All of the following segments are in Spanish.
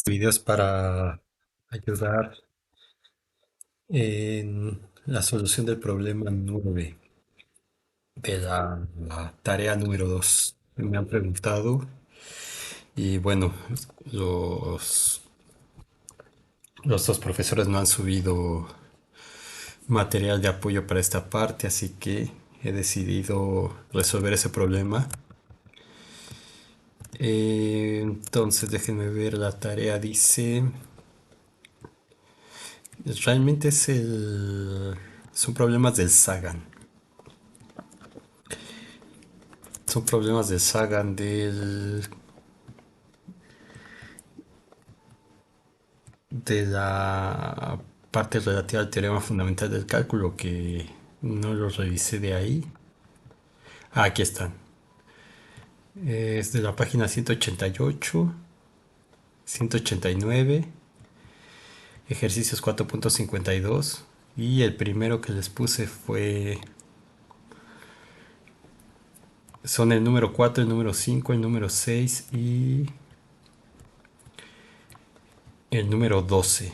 Videos para ayudar en la solución del problema 9 de la tarea número 2. Me han preguntado y bueno, los, los dos profesores no han subido material de apoyo para esta parte, así que he decidido resolver ese problema. Entonces déjenme ver, la tarea dice, realmente son problemas del Sagan. Son problemas del Sagan de la parte relativa al teorema fundamental del cálculo, que no lo revisé de ahí. Ah, aquí están. Es de la página 188, 189, ejercicios 4.52. Y el primero que les puse son el número 4, el número 5, el número 6 y el número 12.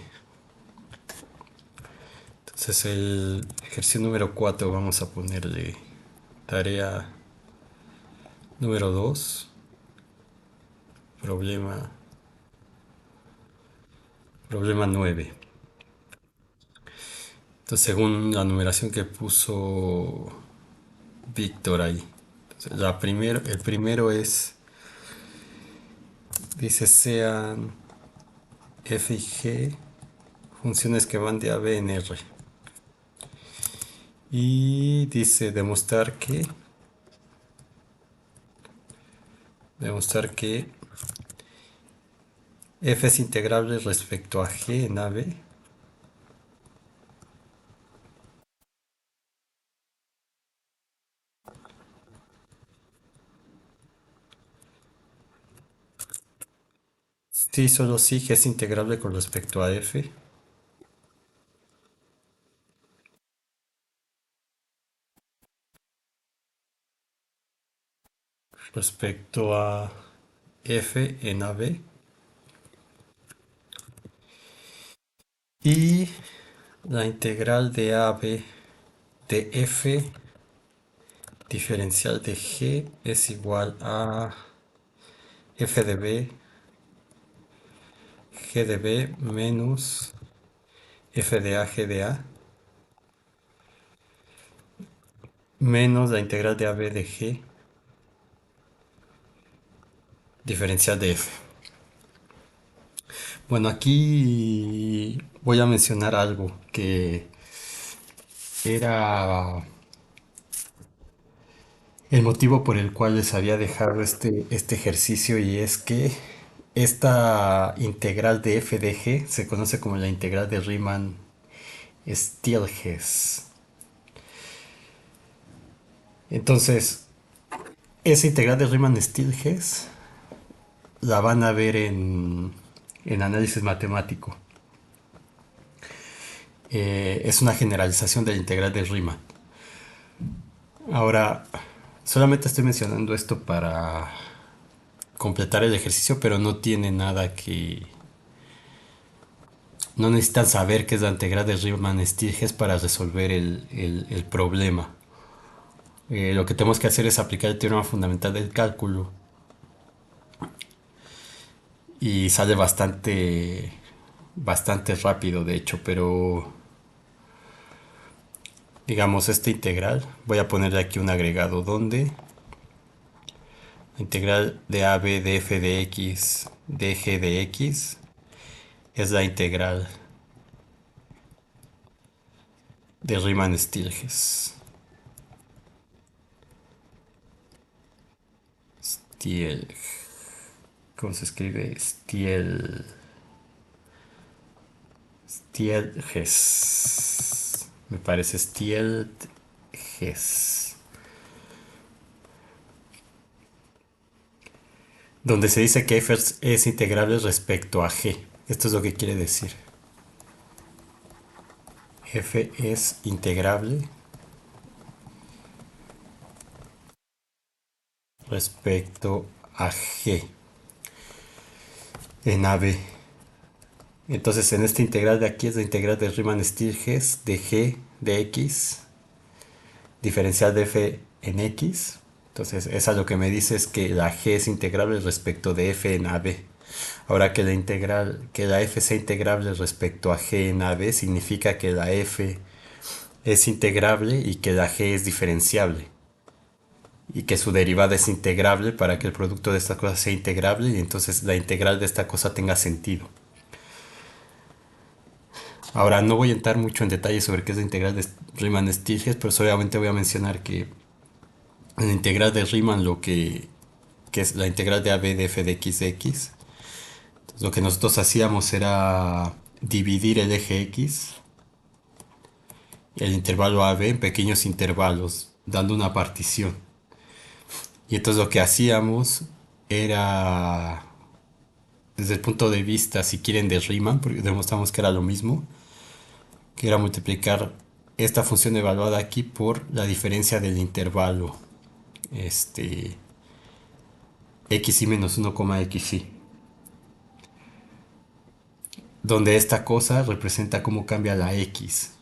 Entonces el ejercicio número 4 vamos a ponerle tarea número 2, problema 9. Entonces, según la numeración que puso Víctor ahí. Entonces, el primero dice sean f y g funciones que van de a b en r. Y dice demostrar que f es integrable respecto a g en ab. Sí, solo sí g es integrable con respecto a f. Respecto a f en ab. Y la integral de ab de f diferencial de g es igual a f de b, g de b menos f de a, g de a, menos la integral de ab de g diferencial de f. Bueno, aquí voy a mencionar algo que era el motivo por el cual les había dejado este ejercicio, y es que esta integral de f de g se conoce como la integral de Riemann-Stieltjes. Entonces, esa integral de Riemann-Stieltjes la van a ver en análisis matemático. Es una generalización de la integral de Riemann. Ahora, solamente estoy mencionando esto para completar el ejercicio, pero no tiene nada que... No necesitan saber qué es la integral de Riemann-Stieltjes para resolver el problema. Lo que tenemos que hacer es aplicar el teorema fundamental del cálculo, y sale bastante rápido, de hecho, pero digamos, esta integral, voy a ponerle aquí un agregado donde la integral de ab de f de x de g de x es la integral de Riemann-Stieltjes. Stiel, ¿cómo se escribe? Stieltjes. Me parece Stieltjes. Donde se dice que f es integrable respecto a g. Esto es lo que quiere decir. F es integrable respecto a g en AB. Entonces en esta integral de aquí es la integral de Riemann-Stieltjes de g de x, diferencial de f en x. Entonces esa lo que me dice es que la g es integrable respecto de f en ab. Ahora que la integral, que la f sea integrable respecto a g en ab significa que la f es integrable y que la g es diferenciable y que su derivada es integrable para que el producto de estas cosas sea integrable y entonces la integral de esta cosa tenga sentido. Ahora no voy a entrar mucho en detalle sobre qué es la integral de Riemann-Stieltjes, pero solamente voy a mencionar que la integral de Riemann que es la integral de AB de f de x, lo que nosotros hacíamos era dividir el eje x, el intervalo AB, en pequeños intervalos, dando una partición. Y entonces lo que hacíamos era, desde el punto de vista, si quieren, de Riemann, porque demostramos que era lo mismo, que era multiplicar esta función evaluada aquí por la diferencia del intervalo este, xy menos 1, xy, donde esta cosa representa cómo cambia la x.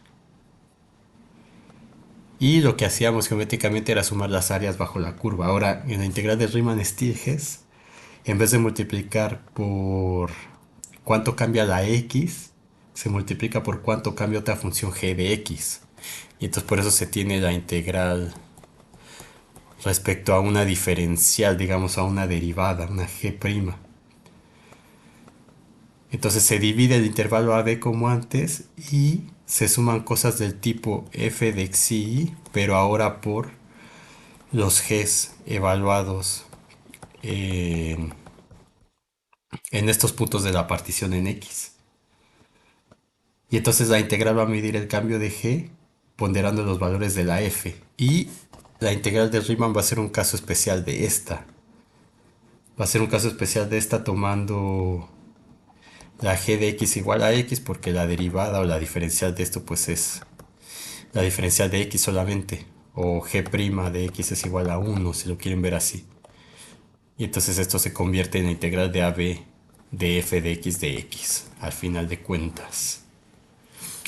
Y lo que hacíamos geométricamente era sumar las áreas bajo la curva. Ahora, en la integral de Riemann-Stieltjes, en vez de multiplicar por cuánto cambia la x, se multiplica por cuánto cambia otra función g de x. Y entonces por eso se tiene la integral respecto a una diferencial, digamos a una derivada, una g'. Entonces se divide el intervalo AB como antes y se suman cosas del tipo f de xy, pero ahora por los g's evaluados en, en estos puntos de la partición en x. Y entonces la integral va a medir el cambio de g ponderando los valores de la f. Y la integral de Riemann va a ser un caso especial de esta. Va a ser un caso especial de esta tomando la g de x igual a x porque la derivada o la diferencial de esto pues es la diferencial de x solamente. O g' de x es igual a 1 si lo quieren ver así. Y entonces esto se convierte en la integral de AB de f de x al final de cuentas.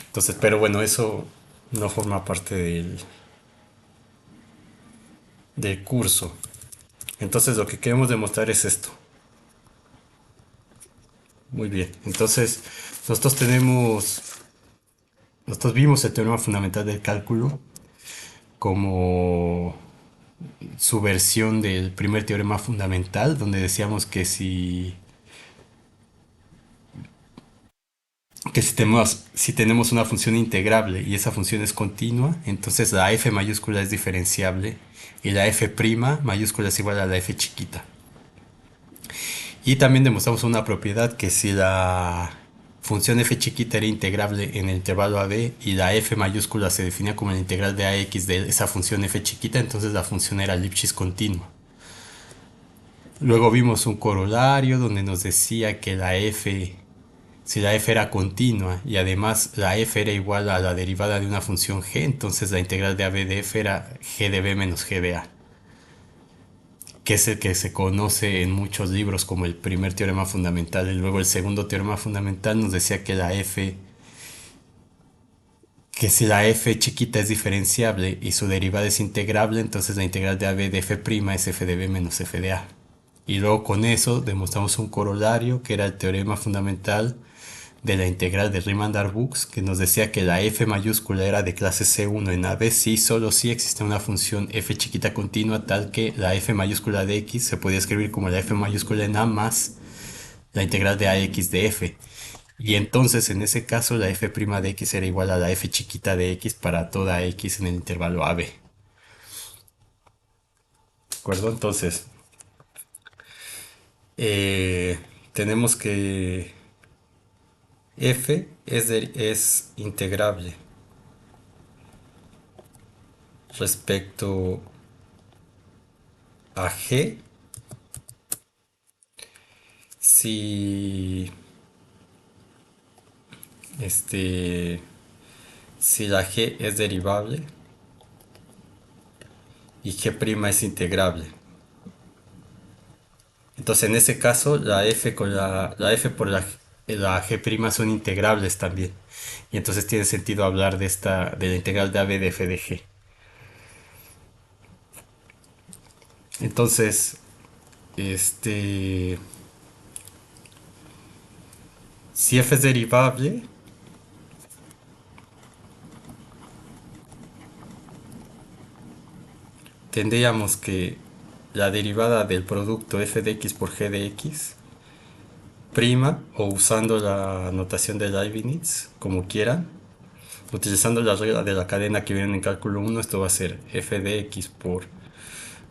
Entonces, pero bueno, eso no forma parte del curso. Entonces lo que queremos demostrar es esto. Muy bien. Entonces, nosotros tenemos, nosotros vimos el teorema fundamental del cálculo como su versión del primer teorema fundamental, donde decíamos que si tenemos una función integrable y esa función es continua, entonces la f mayúscula es diferenciable y la f' mayúscula es igual a la f chiquita. Y también demostramos una propiedad que si la función f chiquita era integrable en el intervalo AB y la f mayúscula se definía como la integral de ax de esa función f chiquita, entonces la función era Lipschitz continua. Luego vimos un corolario donde nos decía que si la f era continua y además la f era igual a la derivada de una función g, entonces la integral de AB de f era g de b menos g de a, que es el que se conoce en muchos libros como el primer teorema fundamental. Y luego el segundo teorema fundamental nos decía que si la f chiquita es diferenciable y su derivada es integrable, entonces la integral de AB de f' es f de b menos f de a. Y luego con eso demostramos un corolario que era el teorema fundamental de la integral de Riemann-Darboux, que nos decía que la f mayúscula era de clase C1 en AB si solo si existe una función f chiquita continua tal que la f mayúscula de x se podía escribir como la f mayúscula en A más la integral de ax de f. Y entonces en ese caso la f' de x era igual a la f chiquita de x para toda x en el intervalo AB. ¿De acuerdo? Entonces, eh, tenemos que f es integrable respecto a g si este si la g es derivable y g' es integrable. Entonces en ese caso la f por la la G' son integrables también. Y entonces tiene sentido hablar de la integral de AB de f de g. Entonces, este, si f es derivable, tendríamos que la derivada del producto f de x por g de x, prima, o usando la notación de Leibniz, como quieran, utilizando la regla de la cadena que viene en cálculo uno, esto va a ser f de x por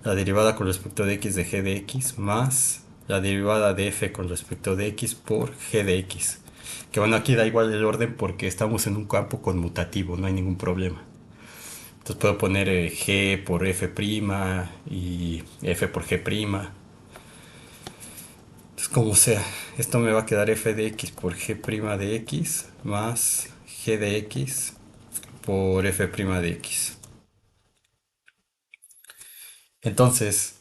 la derivada con respecto de x de g de x más la derivada de f con respecto de x por g de x. Que bueno, aquí da igual el orden porque estamos en un campo conmutativo, no hay ningún problema. Entonces puedo poner g por f' y f por g'. Entonces como sea, esto me va a quedar f de x por g' de x más g de x por f' de x. Entonces,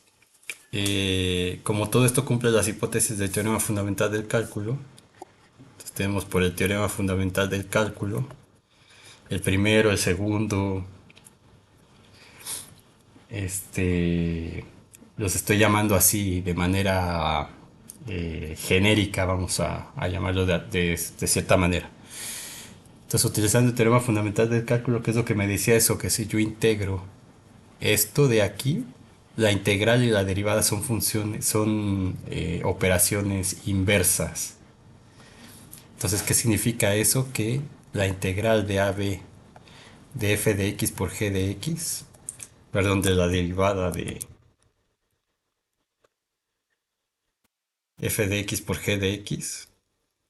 como todo esto cumple las hipótesis del teorema fundamental del cálculo, entonces tenemos por el teorema fundamental del cálculo, el primero, el segundo, este, los estoy llamando así de manera genérica, vamos a llamarlo de cierta manera. Entonces, utilizando el teorema fundamental del cálculo, ¿qué es lo que me decía eso? Que si yo integro esto de aquí, la integral y la derivada son funciones, son operaciones inversas. Entonces, ¿qué significa eso? Que la integral de AB de f de x por g de x, perdón, de la derivada de f de x por g de x,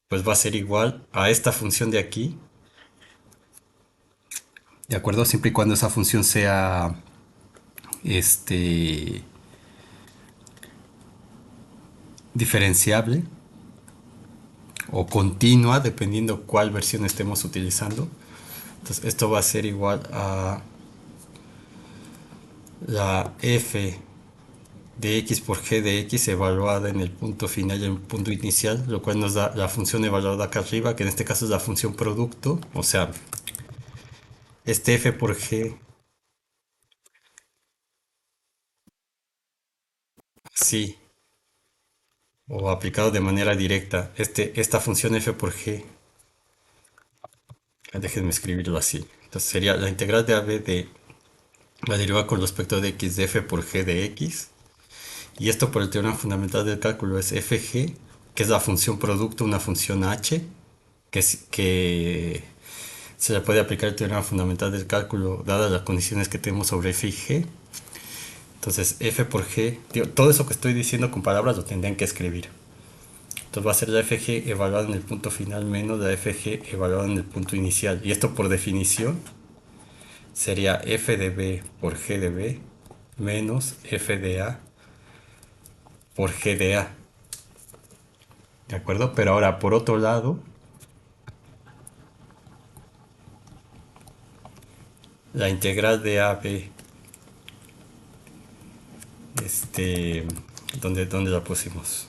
pues va a ser igual a esta función de aquí, ¿de acuerdo? Siempre y cuando esa función sea este diferenciable o continua, dependiendo cuál versión estemos utilizando. Entonces esto va a ser igual a la f de x por g de x evaluada en el punto final y en el punto inicial, lo cual nos da la función evaluada acá arriba, que en este caso es la función producto, o sea, este f por g, sí, o aplicado de manera directa, esta función f por g, déjenme escribirlo así, entonces sería la integral de AB de la derivada con respecto de x de f por g de x, y esto por el teorema fundamental del cálculo es fg, que es la función producto, una función h, que se le puede aplicar el teorema fundamental del cálculo dadas las condiciones que tenemos sobre f y g. Entonces f por g, todo eso que estoy diciendo con palabras lo tendrían que escribir. Entonces va a ser la fg evaluada en el punto final menos la fg evaluada en el punto inicial. Y esto por definición sería f de b por g de b menos f de a por g de a. ¿De acuerdo? Pero ahora por otro lado, la integral de ab, este, ¿dónde la pusimos?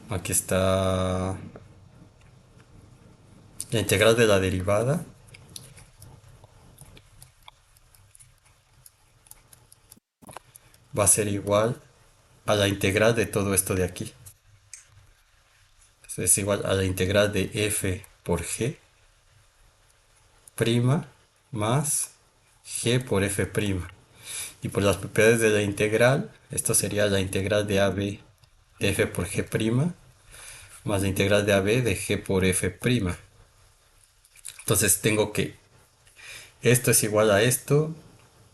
Aquí está la integral de la derivada va a ser igual a la integral de todo esto de aquí. Entonces es igual a la integral de f por g prima más g por f prima. Y por las propiedades de la integral, esto sería la integral de ab de f por g prima más la integral de ab de g por f prima. Entonces tengo que esto es igual a esto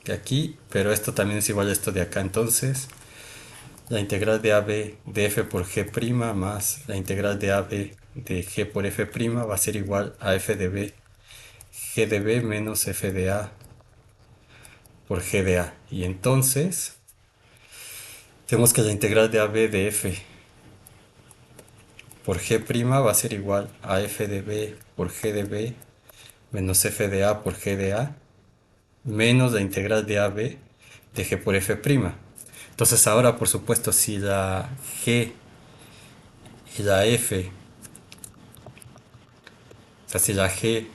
de aquí, pero esto también es igual a esto de acá. Entonces la integral de AB de f por g' más la integral de AB de g por f' va a ser igual a f de b, g de b menos f de a por g de a. Y entonces tenemos que la integral de AB de f por g' va a ser igual a f de b por g de b menos f de a por g de a menos la integral de AB de g por f'. Entonces ahora, por supuesto, si la g y la f O sea, si la G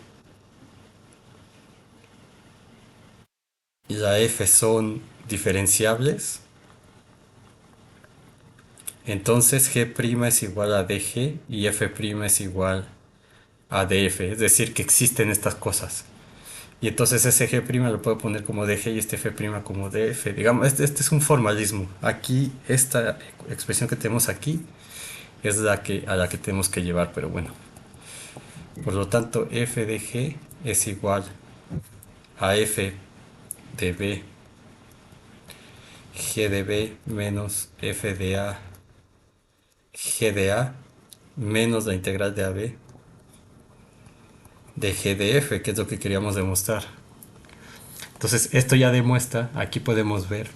y la F son diferenciables, entonces G' es igual a DG y F' es igual a DF. Es decir, que existen estas cosas. Y entonces ese G' lo puedo poner como DG y este F' como DF. Digamos, este es un formalismo. Aquí, esta expresión que tenemos aquí es a la que tenemos que llevar, pero bueno. Por lo tanto, F de G es igual a F de B, G de B menos F de A, G de A menos la integral de AB de G de F, que es lo que queríamos demostrar. Entonces, esto ya demuestra, aquí podemos ver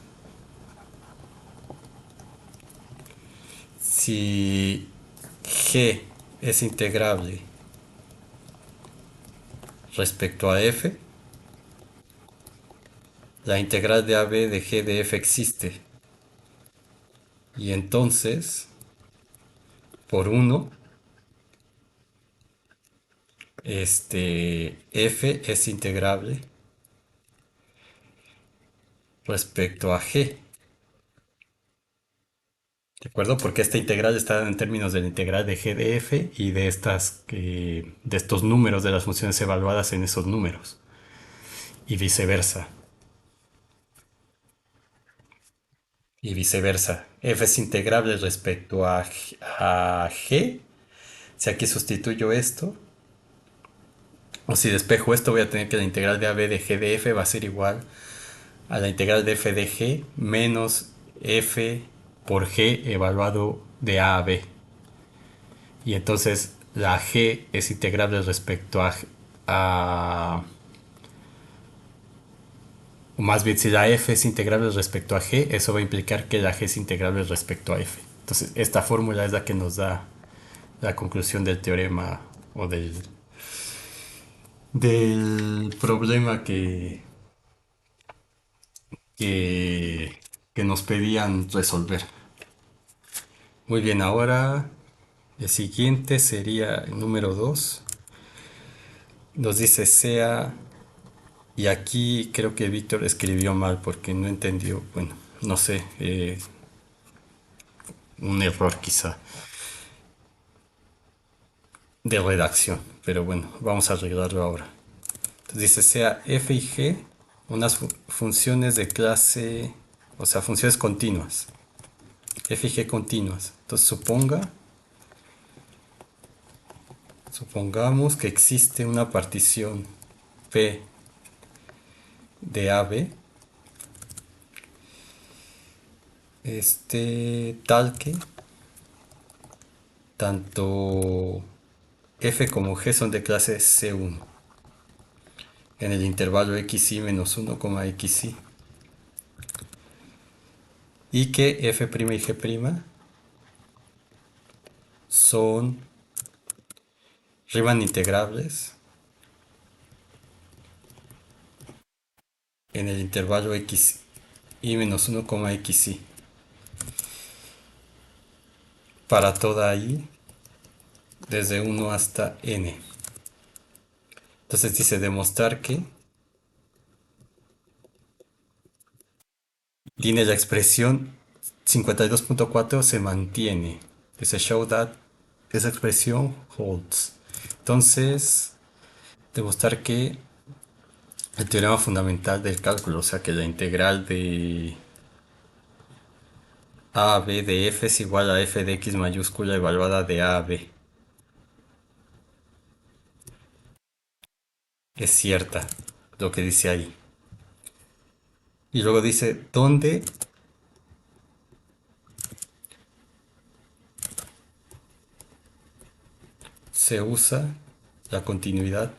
si G es integrable respecto a F, la integral de AB de G de F existe. Y entonces, por 1, F es integrable respecto a G. ¿De acuerdo? Porque esta integral está en términos de la integral de G de F y de estos números de las funciones evaluadas en esos números. Y viceversa. Y viceversa. F es integrable respecto a G. Si aquí sustituyo esto, o si despejo esto, voy a tener que la integral de AB de G de F va a ser igual a la integral de F de G menos F por G evaluado de A a B. Y entonces la G es integrable respecto a o más bien si la F es integrable respecto a G, eso va a implicar que la G es integrable respecto a F. Entonces esta fórmula es la que nos da la conclusión del teorema o del problema que, que nos pedían resolver. Muy bien, ahora el siguiente sería el número 2. Nos dice sea, y aquí creo que Víctor escribió mal porque no entendió, bueno, no sé, un error quizá de redacción, pero bueno, vamos a arreglarlo ahora. Entonces dice sea f y g unas funciones de clase, o sea, funciones continuas, f y g continuas. Entonces supongamos que existe una partición P de AB, tal que tanto f como g son de clase C1 en el intervalo xy menos 1, xy, y que f' y g' son Riemann integrables en el intervalo x y menos 1, xy para toda i desde 1 hasta n. Entonces dice demostrar que tiene la expresión 52.4 se mantiene. Dice show that esa expresión holds. Entonces demostrar que el teorema fundamental del cálculo, o sea que la integral de a a b de f es igual a f de x mayúscula evaluada de a a b, es cierta lo que dice ahí. Y luego dice dónde se usa la continuidad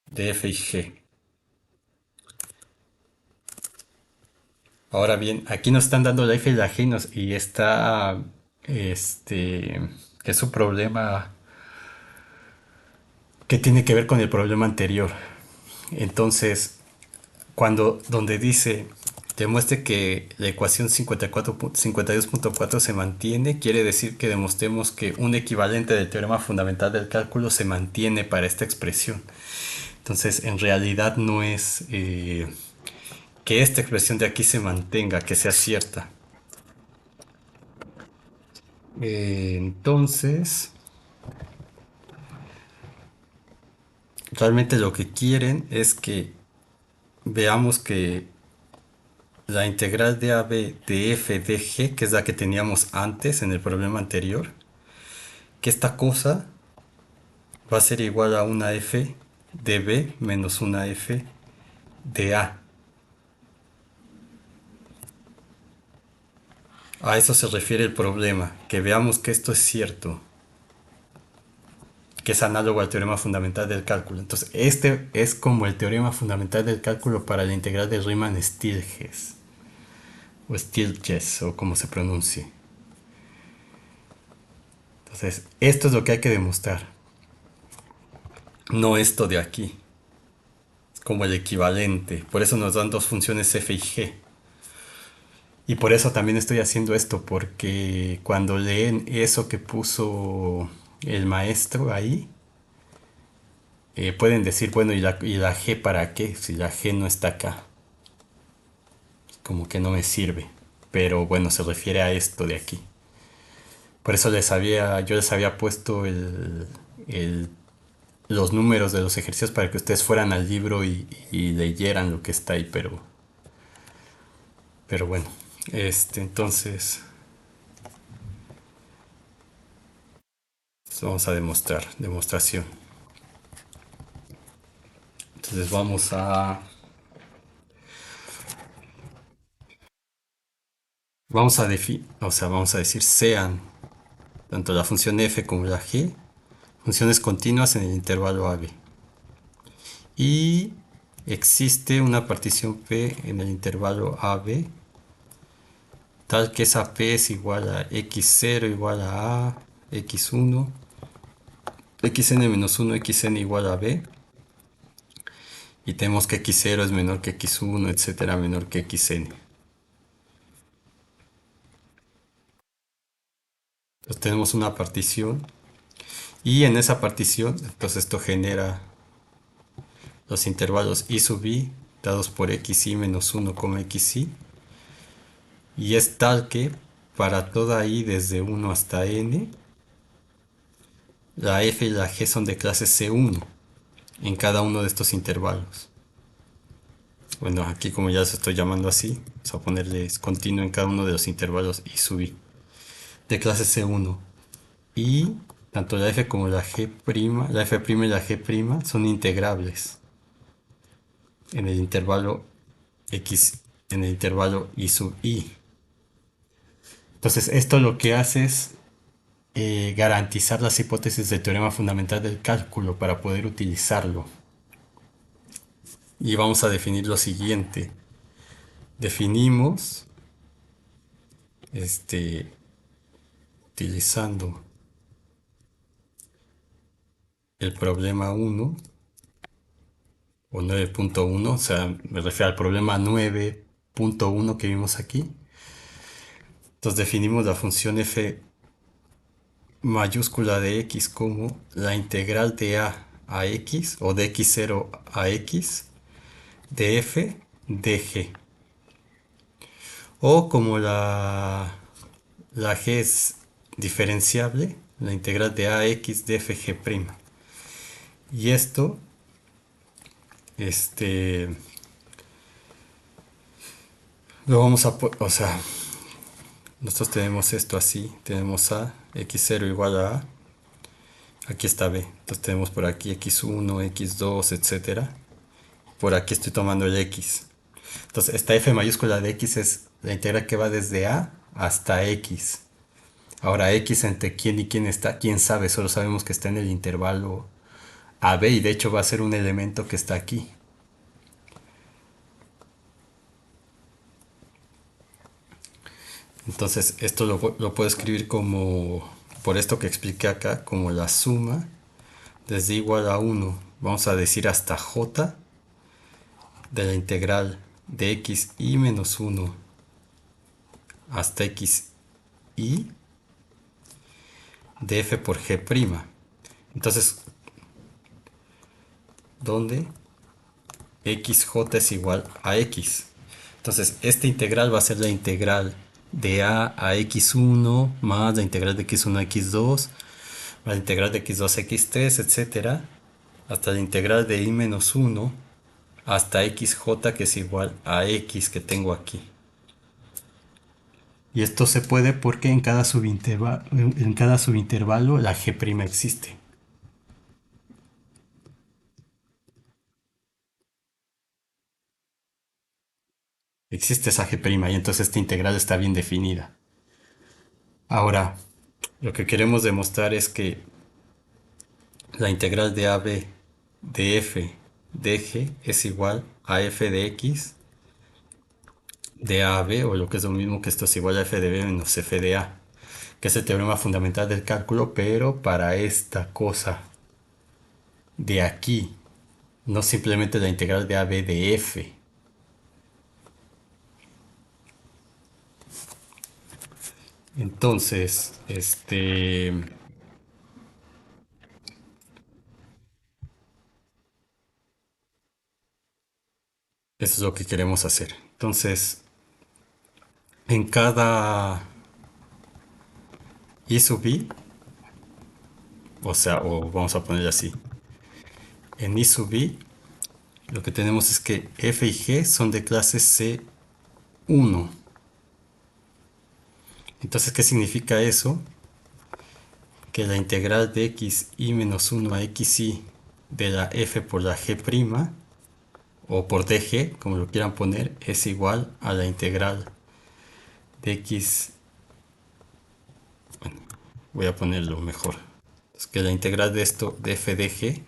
de f y g. Ahora bien, aquí nos están dando la f y la g y está, es un problema que tiene que ver con el problema anterior. Entonces, donde dice demuestre que la ecuación 52.4 se mantiene, quiere decir que demostremos que un equivalente del teorema fundamental del cálculo se mantiene para esta expresión. Entonces, en realidad no es que esta expresión de aquí se mantenga, que sea cierta. Entonces, realmente lo que quieren es que veamos que la integral de AB de f de g, que es la que teníamos antes en el problema anterior, que esta cosa va a ser igual a una f de b menos una f de a. A eso se refiere el problema, que veamos que esto es cierto, que es análogo al teorema fundamental del cálculo. Entonces, este es como el teorema fundamental del cálculo para la integral de Riemann-Stieltjes, o Stieltjes, o como se pronuncie. Entonces, esto es lo que hay que demostrar, no esto de aquí, es como el equivalente. Por eso nos dan dos funciones f y g. Y por eso también estoy haciendo esto, porque cuando leen eso que puso el maestro ahí, pueden decir, bueno, ¿y la G para qué? Si la G no está acá, como que no me sirve. Pero bueno, se refiere a esto de aquí. Por eso yo les había puesto los números de los ejercicios para que ustedes fueran al libro y leyeran lo que está ahí, pero bueno, entonces vamos a demostración. Entonces vamos a decir sean tanto la función f como la g funciones continuas en el intervalo AB. Y existe una partición P en el intervalo AB tal que esa P es igual a x0 igual a x1, xn-1, xn igual a b, y tenemos que x0 es menor que x1, etcétera, menor que xn. Entonces tenemos una partición, y en esa partición, pues esto genera los intervalos i sub i dados por xi menos 1, xi, y es tal que para toda i desde 1 hasta n, la f y la g son de clase C1 en cada uno de estos intervalos. Bueno, aquí como ya los estoy llamando así, vamos a ponerles continuo en cada uno de los intervalos i sub i de clase C1. Y tanto la f como la f' y la g' son integrables en el intervalo x, en el intervalo i sub i. Entonces esto lo que hace es garantizar las hipótesis del teorema fundamental del cálculo para poder utilizarlo. Y vamos a definir lo siguiente. Definimos utilizando el problema 1 o 9.1, o sea, me refiero al problema 9.1 que vimos aquí. Entonces definimos la función f mayúscula de x como la integral de a x o de x0 a x de f de g. O como la g es diferenciable, la integral de ax de fg'. Y esto, lo vamos a, o sea, nosotros tenemos esto así, tenemos a x0 igual a aquí está b, entonces tenemos por aquí x1, x2, etcétera. Por aquí estoy tomando el x. Entonces esta f mayúscula de x es la integral que va desde a hasta x. Ahora x entre quién y quién está, quién sabe, solo sabemos que está en el intervalo AB y de hecho va a ser un elemento que está aquí. Entonces esto lo puedo escribir como, por esto que expliqué acá, como la suma desde igual a 1, vamos a decir hasta j de la integral de xy menos uno hasta xy de f por g'. Entonces, ¿dónde xj es igual a x? Entonces, esta integral va a ser la integral de a x1 más la integral de x1 a x2, más la integral de x2 a x3, etcétera, hasta la integral de y menos uno hasta xj, que es igual a x que tengo aquí. Y esto se puede porque en cada subintervalo la g' existe. Existe esa g' y entonces esta integral está bien definida. Ahora, lo que queremos demostrar es que la integral de AB de f de g es igual a f de x de a a b, o lo que es lo mismo que esto es igual a f de b menos f de a, que es el teorema fundamental del cálculo, pero para esta cosa de aquí, no simplemente la integral de a b de f. Entonces, eso es lo que queremos hacer. Entonces, en cada i sub i, o sea, o vamos a poner así, en i sub i, lo que tenemos es que f y g son de clase C1. Entonces, ¿qué significa eso? Que la integral de x y menos uno a xy de la f por la g', o por dg, como lo quieran poner, es igual a la integral de x. Voy a ponerlo mejor. Es que la integral de esto de f de g,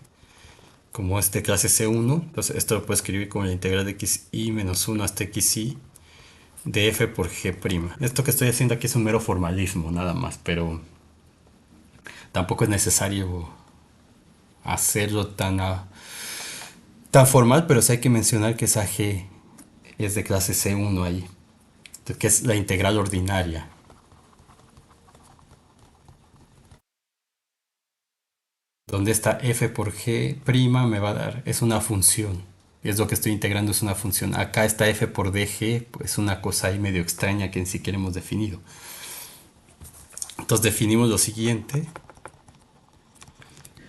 como es de clase C1, entonces esto lo puedo escribir como la integral de xy menos uno hasta xy de f por g'. Esto que estoy haciendo aquí es un mero formalismo, nada más, pero tampoco es necesario hacerlo tan formal, pero sí hay que mencionar que esa g es de clase C1 ahí, que es la integral ordinaria. Donde esta f por g' me va a dar, es una función. Es lo que estoy integrando, es una función. Acá está f por dg, pues una cosa ahí medio extraña que ni siquiera hemos definido. Entonces definimos lo siguiente.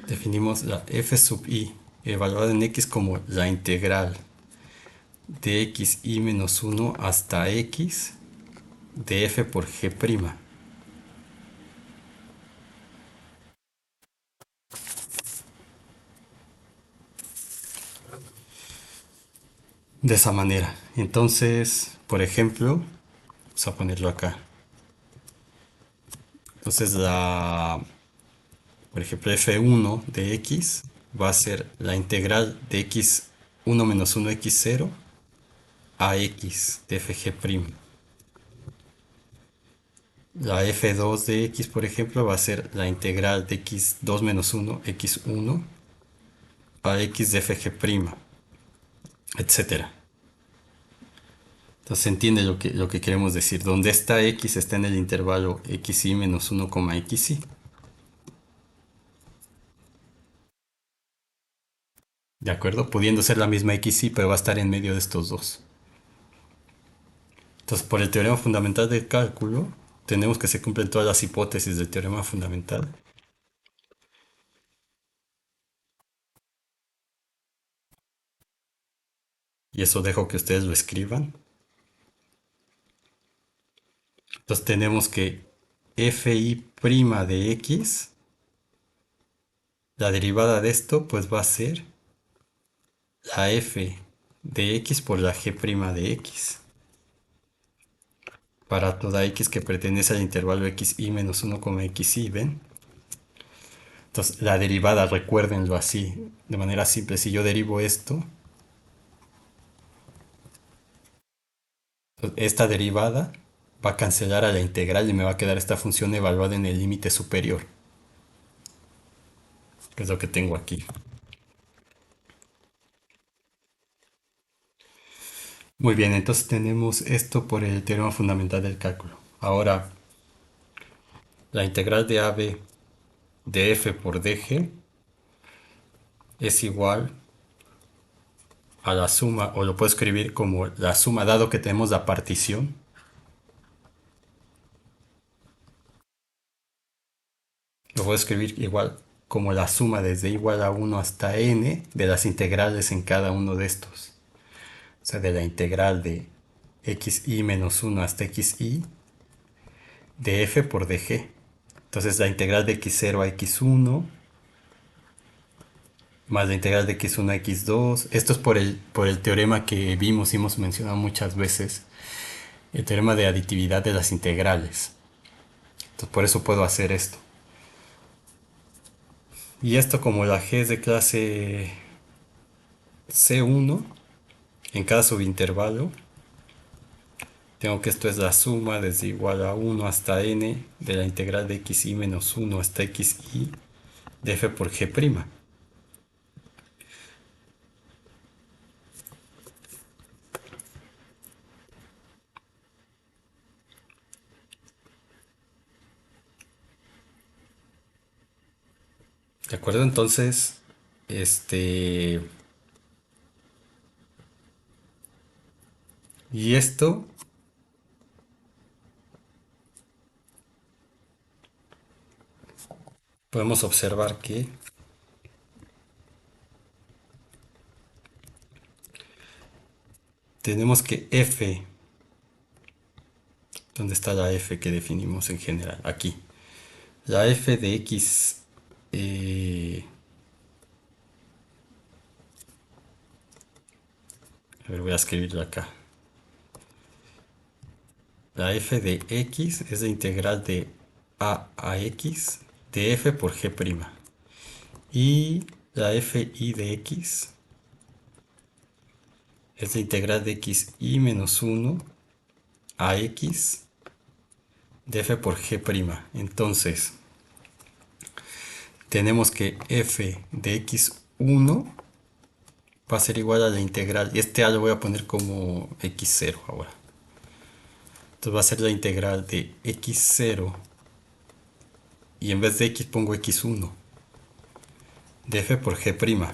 Definimos la f sub i evaluada en x como la integral de x y menos uno hasta x de f por g'. De esa manera. Entonces, por ejemplo, vamos a ponerlo acá. Entonces por ejemplo, f1 de x va a ser la integral de x1 menos 1 x0 a x de fg'. La f2 de x, por ejemplo, va a ser la integral de x2 menos 1 x1 a x de fg', etcétera. Entonces se entiende lo que queremos decir. Donde esta x está en el intervalo xy menos 1, xy. ¿De acuerdo? Pudiendo ser la misma xy, pero va a estar en medio de estos dos. Entonces, por el teorema fundamental del cálculo, tenemos que se cumplen todas las hipótesis del teorema fundamental. Y eso dejo que ustedes lo escriban. Entonces tenemos que fi' de x, la derivada de esto, pues va a ser la f de x por la g' de x. Para toda x que pertenece al intervalo xy menos 1, xy, ¿ven? Entonces la derivada, recuérdenlo así, de manera simple. Si yo derivo esto, esta derivada va a cancelar a la integral y me va a quedar esta función evaluada en el límite superior, que es lo que tengo aquí. Muy bien, entonces tenemos esto por el teorema fundamental del cálculo. Ahora, la integral de AB de f por dg es igual a la suma, o lo puedo escribir como la suma, dado que tenemos la partición, lo puedo escribir igual como la suma desde igual a 1 hasta n de las integrales en cada uno de estos. O sea, de la integral de xi menos 1 hasta xi de f por dg. Entonces la integral de x0 a x1 más la integral de x1 a x2. Esto es por el teorema que vimos y hemos mencionado muchas veces, el teorema de aditividad de las integrales. Entonces por eso puedo hacer esto. Y esto, como la g es de clase C1 en cada subintervalo, tengo que esto es la suma desde igual a 1 hasta n de la integral de xi menos 1 hasta xi de f por g'. ¿De acuerdo? Entonces, este... Y esto podemos observar que tenemos que f, ¿dónde está la f que definimos en general? Aquí. La f de x, a ver, voy a escribirlo acá. La f de x es la integral de a x de f por g'. Y la fi de x es la integral de xi menos 1 a x de f por g'. Entonces, tenemos que f de x1 va a ser igual a la integral. Y este a lo voy a poner como x0 ahora. Entonces va a ser la integral de x0 y en vez de x pongo x1 de f por g'.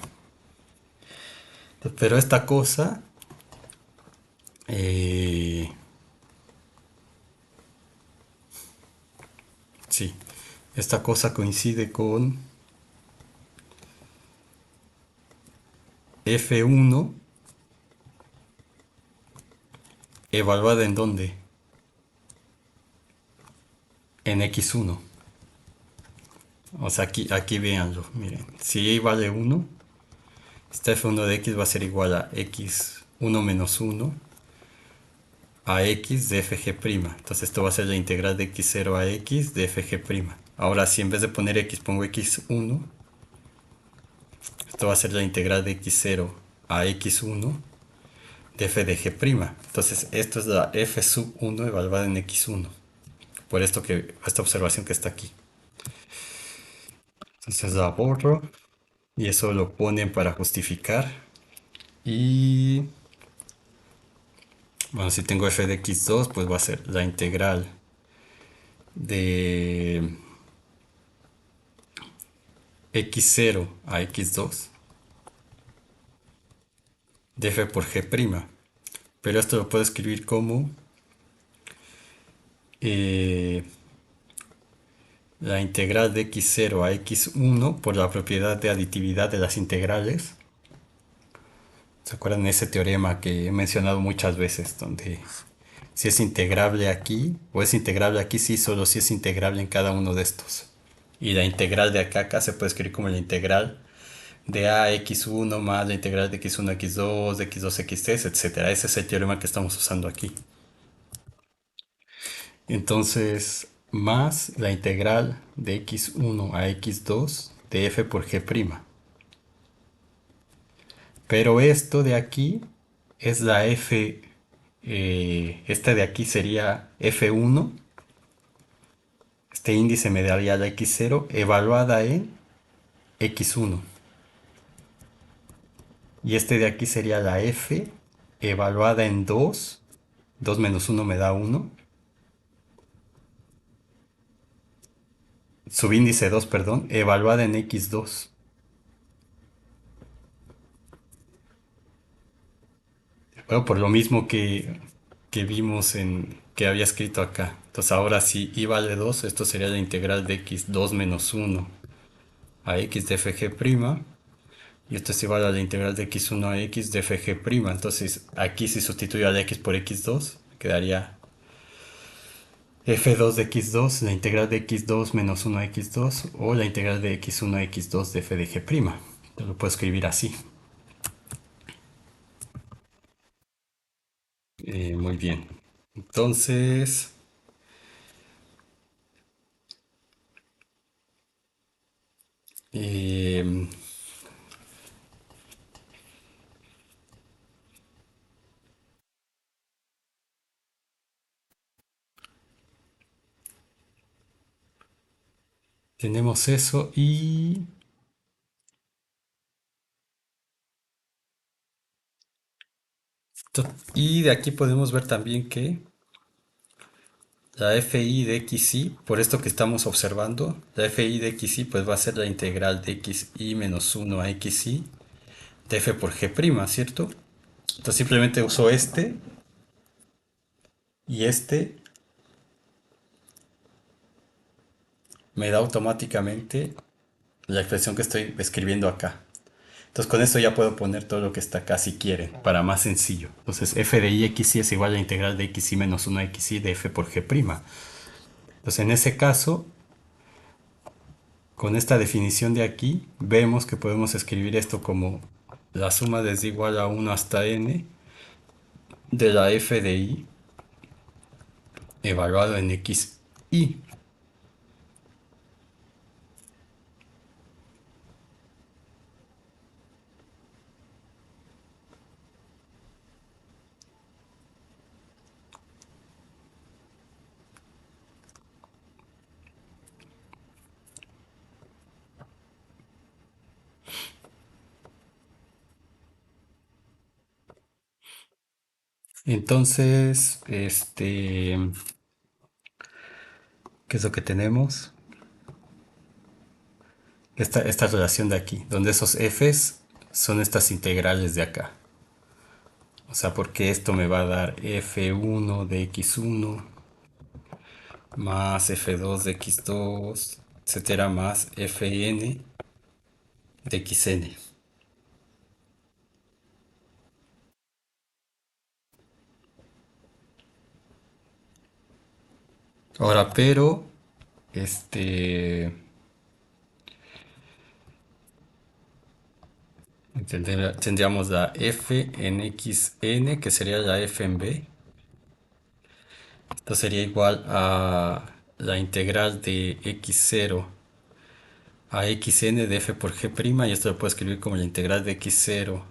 Pero esta cosa eh, sí, esta cosa coincide con f1 evaluada en dónde, en x1. O sea, aquí véanlo, miren, si y vale 1, esta f1 de x va a ser igual a x1 menos 1 a x de fg'. Entonces esto va a ser la integral de x0 a x de fg'. Ahora, si en vez de poner x pongo x1, esto va a ser la integral de x0 a x1 de f de g'. Entonces esto es la f sub 1 evaluada en x1. Por esto que, esta observación que está aquí. Entonces la borro y eso lo ponen para justificar. Y bueno, si tengo f de x2, pues va a ser la integral de x0 a x2 de f por g'. Pero esto lo puedo escribir como eh, la integral de x0 a x1 por la propiedad de aditividad de las integrales. ¿Se acuerdan de ese teorema que he mencionado muchas veces? Donde si es integrable aquí o es integrable aquí, sí, solo si es integrable en cada uno de estos. Y la integral de acá se puede escribir como la integral de a x1 más la integral de x1 a x2, de x2 a x3, etc. Ese es el teorema que estamos usando aquí. Entonces, más la integral de x1 a x2 de f por g'. Pero esto de aquí es la f, esta de aquí sería f1, este índice me daría la x0 evaluada en x1. Y este de aquí sería la f evaluada en 2. 2 menos uno me da uno. Subíndice 2, perdón, evaluada en x2. Bueno, por lo mismo que vimos en que había escrito acá. Entonces ahora si y vale 2, esto sería la integral de x2 menos uno a x de fg'. Y esto es igual a la integral de x1 a x de fg'. Entonces aquí si sustituyo a la x por x2, quedaría f2 de x2, la integral de x2 menos 1 a x2, o la integral de x1 a x2 de f de g'. Lo puedo escribir así. Muy bien. Entonces, eh, tenemos eso y de aquí podemos ver también que la fi de xy, por esto que estamos observando, la fi de xy pues va a ser la integral de xy menos 1 a xy de f por g', ¿cierto? Entonces simplemente uso este y este me da automáticamente la expresión que estoy escribiendo acá. Entonces con esto ya puedo poner todo lo que está acá si quieren, para más sencillo. Entonces f de i xy es igual a la integral de xy menos 1 a xy de f por g'. Entonces en ese caso, con esta definición de aquí, vemos que podemos escribir esto como la suma desde igual a 1 hasta n de la f de i evaluado en xy. Entonces, ¿qué es lo que tenemos? Esta relación de aquí, donde esos f's son estas integrales de acá. O sea, porque esto me va a dar f1 de x1 más f2 de x2, etcétera, más fn de xn. Ahora, pero, este, tendríamos la f en xn, que sería la f en b. Esto sería igual a la integral de x0 a xn de f por g', y esto lo puedo escribir como la integral de x0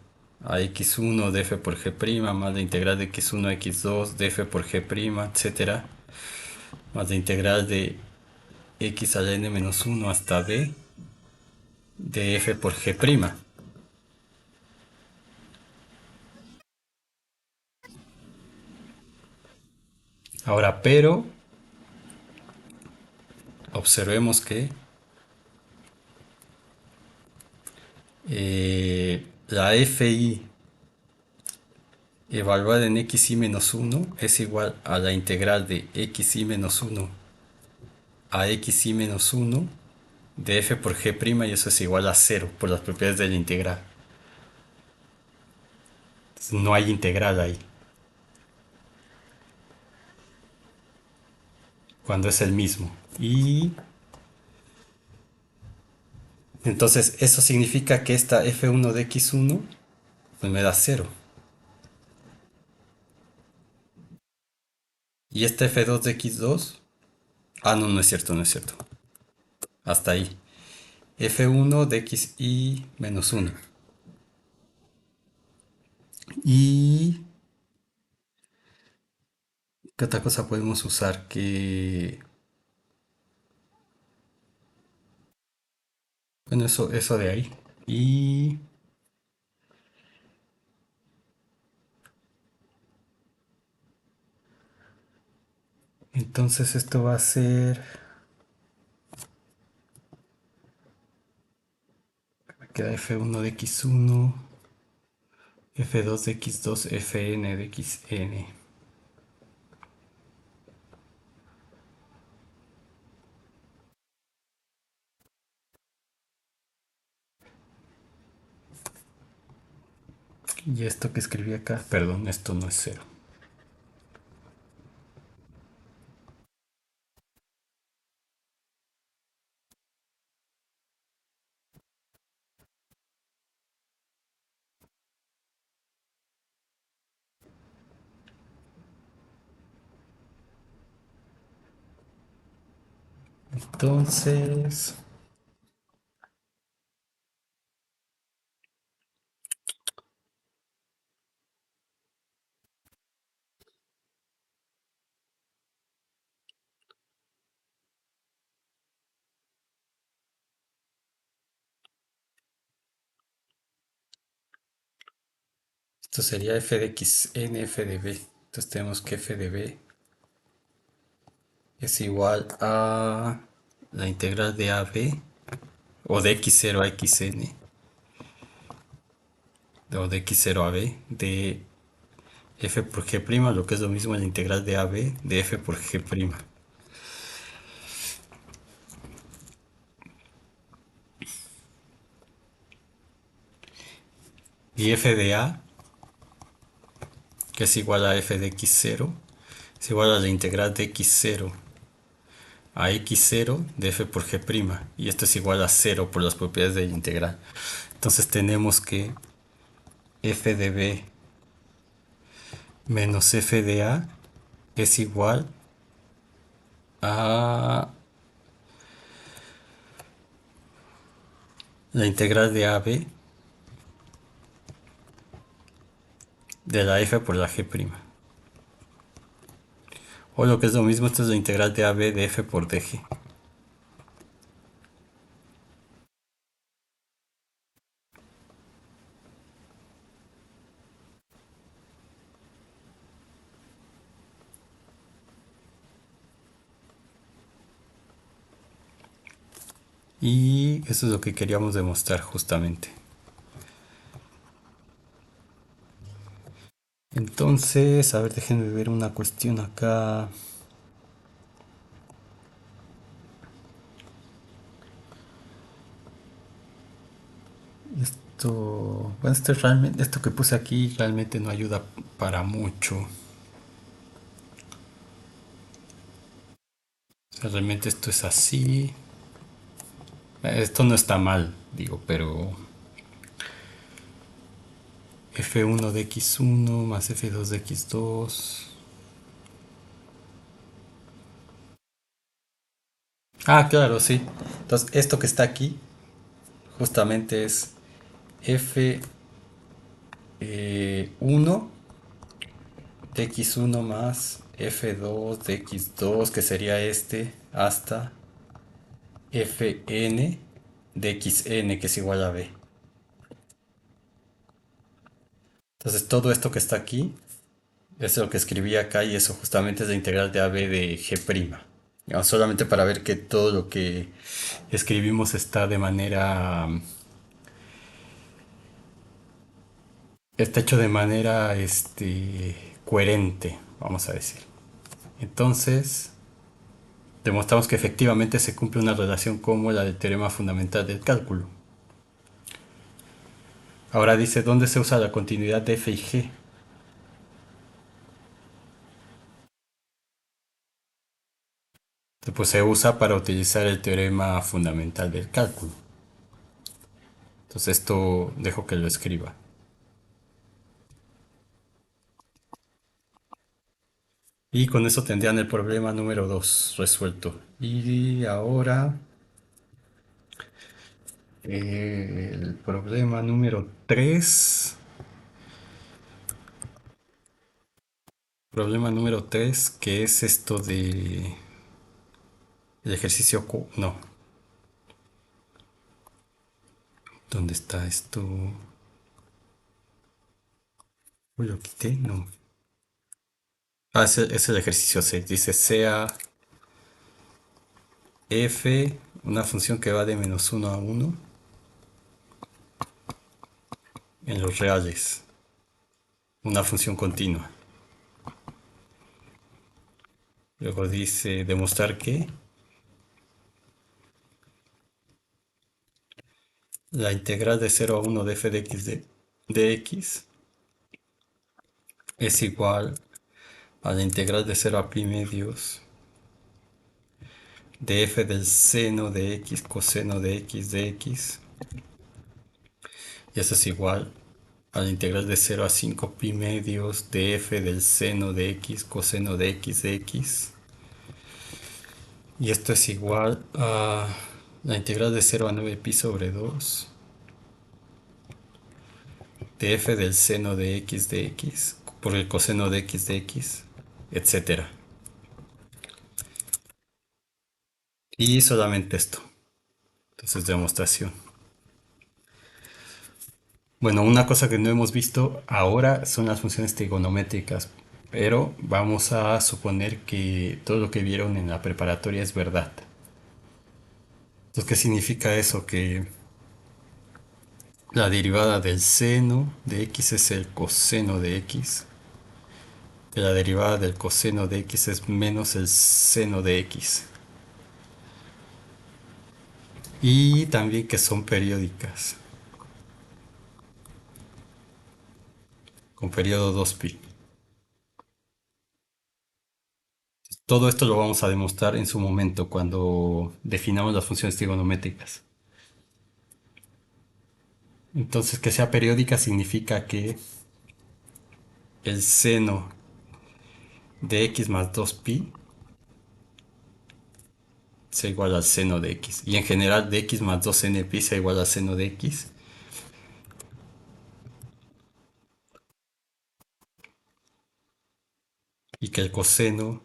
a x1 de f por g', más la integral de x1 a x2 de f por g', etcétera, más la integral de x a la n menos 1 hasta b de f por g'. Ahora, pero observemos que la fi evaluada en xy menos 1 es igual a la integral de xy menos 1 a xy menos 1 de f por g', y eso es igual a cero por las propiedades de la integral. Entonces, no hay integral ahí, cuando es el mismo. Y entonces eso significa que esta f1 de x1 pues me da cero. Y esta f2 de x2, ah, no, no es cierto, no es cierto. Hasta ahí. f1 de xy menos 1. Y ¿qué otra cosa podemos usar? Que, bueno, eso de ahí. Y Entonces esto va a ser, me queda f1 de x1, f2 de x2, fn de xn. Y esto que escribí acá, perdón, esto no es cero. Entonces, esto sería f de xn, f de b. Entonces tenemos que f de b es igual a la integral de ab o de x0 a xn o de x0 a b de f por g', lo que es lo mismo la integral de ab de f por g'. Y f de a, que es igual a f de x0, es igual a la integral de x0 a x0 de f por g'. Y esto es igual a 0 por las propiedades de la integral. Entonces tenemos que f de b menos f de a es igual a la integral de ab de la f por la g'. O lo que es lo mismo, esto es la integral de ab de f por dg. Y eso es lo que queríamos demostrar justamente. Entonces, a ver, déjenme ver una cuestión acá. Bueno, esto que puse aquí realmente no ayuda para mucho. O sea, realmente esto es así. Esto no está mal, digo, pero f1 de x1 más f2 de x2. Ah, claro, sí. Entonces, esto que está aquí justamente es f1 de x1 más f2 de x2, que sería este, hasta fn de xn, que es igual a b. Entonces, todo esto que está aquí es lo que escribí acá y eso justamente es la integral de AB de G'. Ya, solamente para ver que todo lo que escribimos está de manera... Está hecho de manera coherente, vamos a decir. Entonces, demostramos que efectivamente se cumple una relación como la del teorema fundamental del cálculo. Ahora dice, ¿dónde se usa la continuidad de f y g? Pues se usa para utilizar el teorema fundamental del cálculo. Entonces esto dejo que lo escriba. Y con eso tendrían el problema número 2 resuelto. Y ahora el problema número 3. Problema número 3, que es esto de el ejercicio... No. ¿Dónde está esto? Uy, lo quité, no. Es el ejercicio 6. Dice sea f una función que va de -1 a 1 en los reales. Una función continua. Luego dice demostrar que la integral de 0 a 1 de f de x de x es igual a la integral de 0 a pi medios de f del seno de x coseno de x de x. Y eso es igual a la integral de 0 a 5 pi medios de f del seno de x coseno de x de x. Y esto es igual a la integral de 0 a 9 pi sobre 2 de f del seno de x de x por el coseno de x de x, etcétera. Y solamente esto. Entonces, demostración. Bueno, una cosa que no hemos visto ahora son las funciones trigonométricas, pero vamos a suponer que todo lo que vieron en la preparatoria es verdad. Entonces, ¿qué significa eso? Que la derivada del seno de x es el coseno de x, que la derivada del coseno de x es menos el seno de x, y también que son periódicas, con periodo 2pi. Todo esto lo vamos a demostrar en su momento cuando definamos las funciones trigonométricas. Entonces, que sea periódica significa que el seno de x más 2pi sea igual al seno de x. Y en general de x más 2npi sea igual al seno de x. Y que el coseno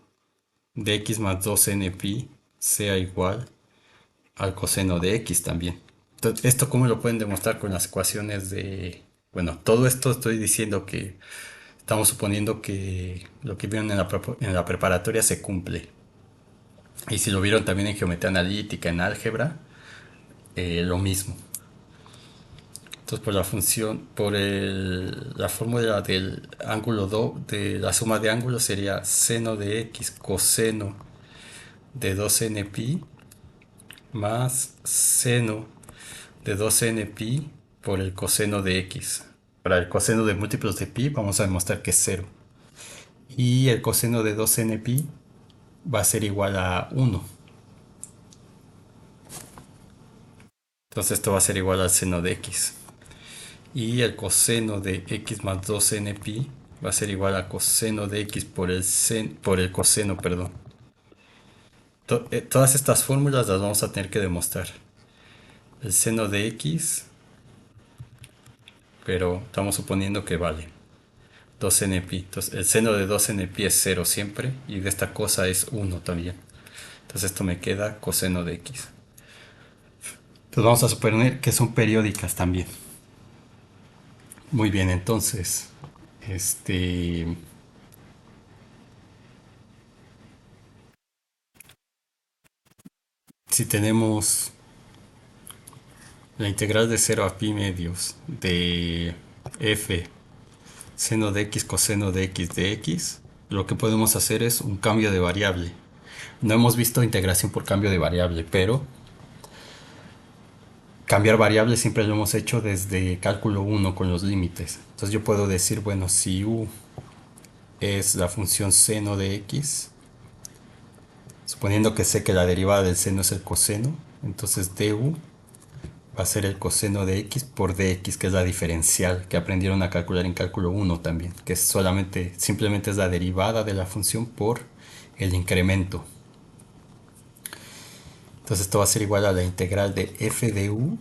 de x más 2npi sea igual al coseno de x también. Entonces, ¿esto cómo lo pueden demostrar con las ecuaciones de... Bueno, todo esto estoy diciendo que estamos suponiendo que lo que vieron en la preparatoria se cumple. Y si lo vieron también en geometría analítica, en álgebra, lo mismo. Entonces, por la función, la fórmula del ángulo de la suma de ángulos sería seno de x coseno de 2npi más seno de 2npi por el coseno de x. Para el coseno de múltiplos de pi vamos a demostrar que es 0. Y el coseno de 2npi va a ser igual a 1. Entonces esto va a ser igual al seno de x. Y el coseno de x más 2npi va a ser igual a coseno de x por el coseno, perdón. Todas estas fórmulas las vamos a tener que demostrar. El seno de x, pero estamos suponiendo que vale 2npi. Entonces el seno de 2npi es 0 siempre y de esta cosa es 1 también. Entonces esto me queda coseno de x. Entonces vamos a suponer que son periódicas también. Muy bien, entonces, este, si tenemos la integral de 0 a pi medios de f seno de x coseno de x de x, lo que podemos hacer es un cambio de variable. No hemos visto integración por cambio de variable, pero cambiar variable siempre lo hemos hecho desde cálculo 1 con los límites. Entonces yo puedo decir, bueno, si u es la función seno de x, suponiendo que sé que la derivada del seno es el coseno, entonces du va a ser el coseno de x por dx, que es la diferencial que aprendieron a calcular en cálculo 1 también, que es simplemente es la derivada de la función por el incremento. Entonces esto va a ser igual a la integral de f de u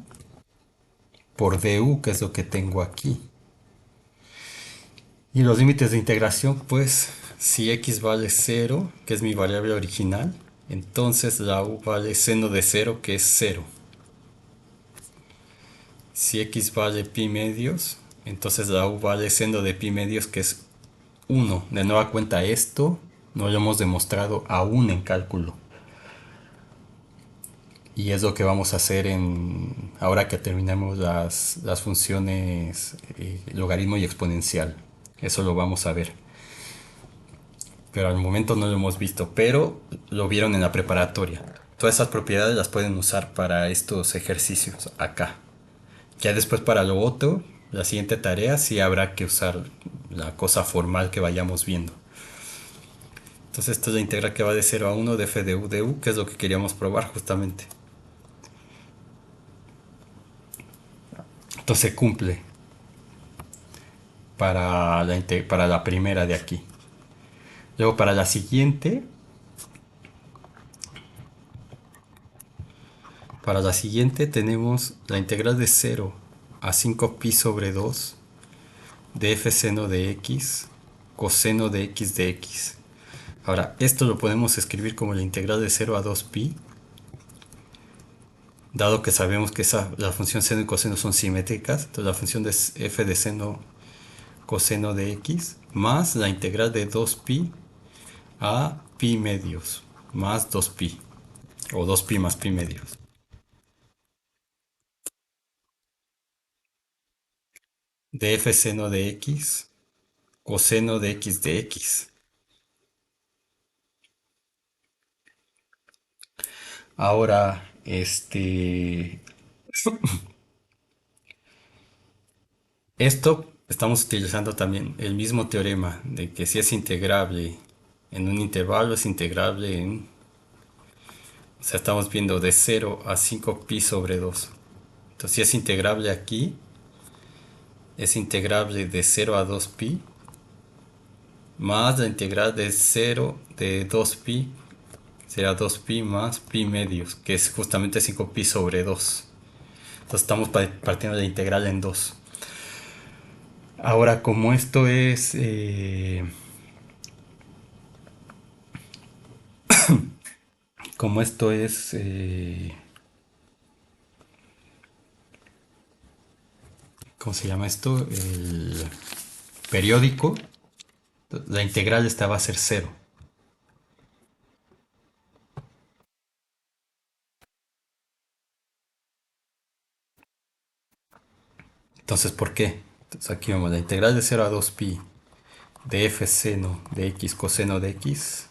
por du, que es lo que tengo aquí. Y los límites de integración, pues si x vale 0, que es mi variable original, entonces la u vale seno de 0, que es 0. Si x vale pi medios, entonces la u vale seno de pi medios, que es 1. De nueva cuenta esto no lo hemos demostrado aún en cálculo. Y es lo que vamos a hacer ahora que terminemos las funciones logaritmo y exponencial. Eso lo vamos a ver. Pero al momento no lo hemos visto, pero lo vieron en la preparatoria. Todas esas propiedades las pueden usar para estos ejercicios acá. Ya después para lo otro, la siguiente tarea sí habrá que usar la cosa formal que vayamos viendo. Entonces esta es la integral que va de 0 a 1 de f de u, que es lo que queríamos probar justamente. Entonces cumple para la primera de aquí. Luego para la siguiente tenemos la integral de 0 a 5pi sobre 2 de f seno de x coseno de x de x. Ahora, esto lo podemos escribir como la integral de 0 a 2pi, dado que sabemos que la función seno y coseno son simétricas. Entonces la función de f de seno coseno de x más la integral de 2pi a pi medios más 2pi o 2pi más pi medios de f seno de x coseno de x de x. Ahora, esto estamos utilizando también el mismo teorema de que si es integrable en un intervalo es integrable o sea, estamos viendo de 0 a 5pi sobre 2. Entonces, si es integrable aquí, es integrable de 0 a 2pi más la integral de 0 de 2pi, será 2pi más pi medios, que es justamente 5pi sobre 2. Entonces estamos partiendo de la integral en 2. Ahora, como esto es, ¿cómo se llama esto? El periódico, la integral esta va a ser 0. Entonces, ¿por qué? Entonces aquí vamos, la integral de 0 a 2pi de f seno de x coseno de x.